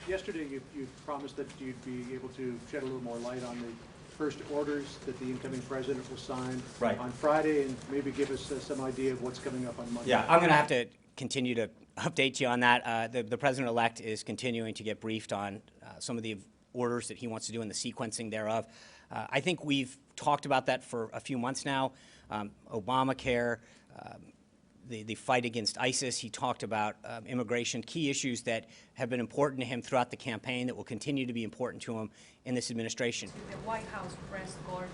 Yesterday you promised that you'd be able to shed a little more light on the first orders that the incoming president will sign on Friday, and maybe give us some idea of what's coming up on Monday. Yeah, I'm going to have to continue to update you on that. The president-elect is continuing to get briefed on some of the orders that he wants to do and the sequencing thereof. I think we've talked about that for a few months now. Obamacare, the fight against ISIS. He talked about immigration, key issues that have been important to him throughout the campaign that will continue to be important to him in this administration. The White House press corps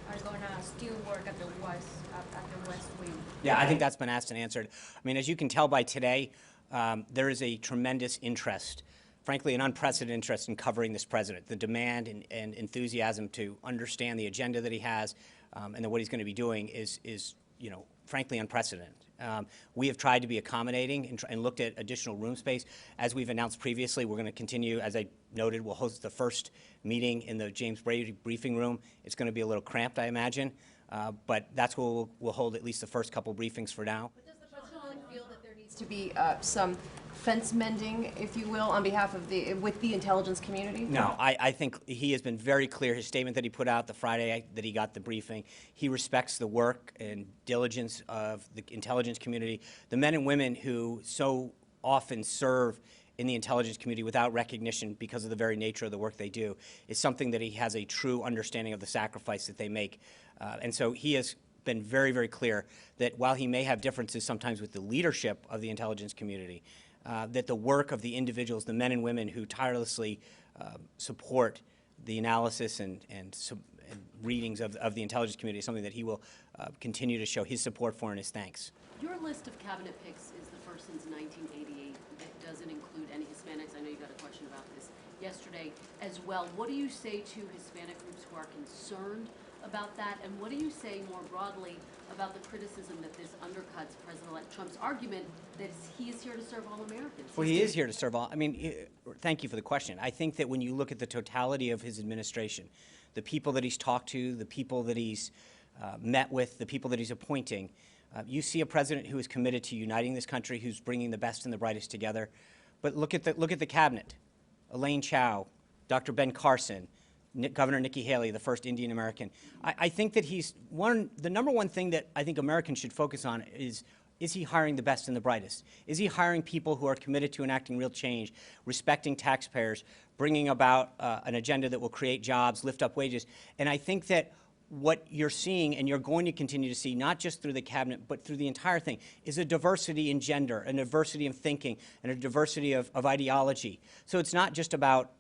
are going to still work at the West Wing. Yeah, I think that's been asked and answered. I mean, as you can tell by today, there is a tremendous interest, frankly, an unprecedented interest in covering this president. The demand and enthusiasm to understand the agenda that he has and what he's going to be doing is you know, frankly, unprecedented. We have tried to be accommodating and looked at additional room space. As we've announced previously, we're going to continue, as I noted, we'll host the first meeting in the James Brady briefing room. It's going to be a little cramped, I imagine, but that's where we'll hold at least the first couple briefings for now. But does the president feel that there needs to be some fence mending, if you will, on behalf of with the intelligence community? No, I think he has been very clear. His statement that he put out the Friday that he got the briefing, he respects the work and diligence of the intelligence community, the men and women who so often serve in the intelligence community without recognition because of the very nature of the work they do. Is something that he has a true understanding of the sacrifice that they make. And so he has been very, very clear that while he may have differences sometimes with the leadership of the intelligence community, that the work of the individuals, the men and women who tirelessly support the analysis and readings of the intelligence community is something that he will continue to show his support for and his thanks. Your list of cabinet picks is the first since 1988 that doesn't include any Hispanics. I know you got a question about this yesterday as well. What do you say to Hispanic groups who are concerned about that, and what do you say more broadly about the criticism that this undercuts President-elect Trump's argument that he is here to serve all Americans? Well, he is here to serve all. I mean, thank you for the question. I think that when you look at the totality of his administration, the people that he's talked to, the people that he's met with, the people that he's appointing, you see a president who is committed to uniting this country, who's bringing the best and the brightest together. But look at the cabinet: Elaine Chao, Dr. Ben Carson, Governor Nikki Haley, the first Indian American. I think that the number one thing that I think Americans should focus on is he hiring the best and the brightest? Is he hiring people who are committed to enacting real change, respecting taxpayers, bringing about an agenda that will create jobs, lift up wages? And I think that what you're seeing, and you're going to continue to see, not just through the cabinet, but through the entire thing, is a diversity in gender, a diversity of thinking, and a diversity of ideology. So it's not just about,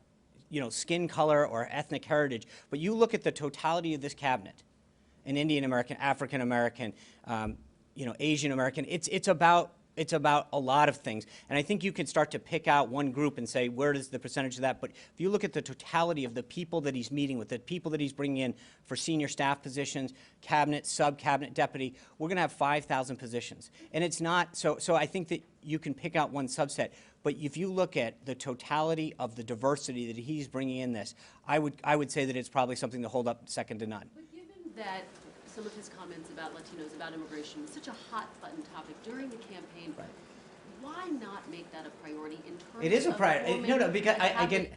you know, skin color or ethnic heritage, but you look at the totality of this cabinet, an Indian American, African American, you know, Asian American. It's about a lot of things, and I think you can start to pick out one group and say, where is the percentage of that? But if you look at the totality of the people that he's meeting with, the people that he's bringing in for senior staff positions, cabinet, sub-cabinet, deputy, we're going to have 5,000 positions, and it's not so. So I think that you can pick out one subset. But if you look at the totality of the diversity that he's bringing in this, I would say that it's probably something to hold up second to none. But given that some of his comments about Latinos, about immigration, was such a hot-button topic during the campaign, right, why not make that a priority in terms it is a priority. No, because again,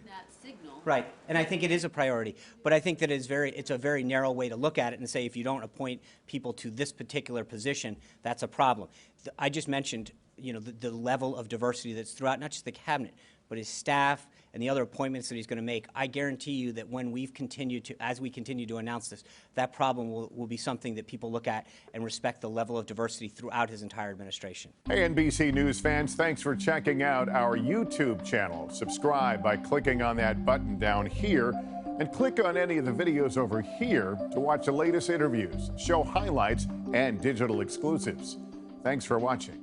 that signal? Right, and I think it is a priority, but I think that it's a very narrow way to look at it and say if you don't appoint people to this particular position, that's a problem. I just mentioned, you know, the level of diversity that's throughout not just the cabinet, but his staff and the other appointments that he's going to make. I guarantee you that when as we continue to announce this, that problem will be something that people look at and respect the level of diversity throughout his entire administration. Hey, NBC News fans, thanks for checking out our YouTube channel. Subscribe by clicking on that button down here, and click on any of the videos over here to watch the latest interviews, show highlights, and digital exclusives. Thanks for watching.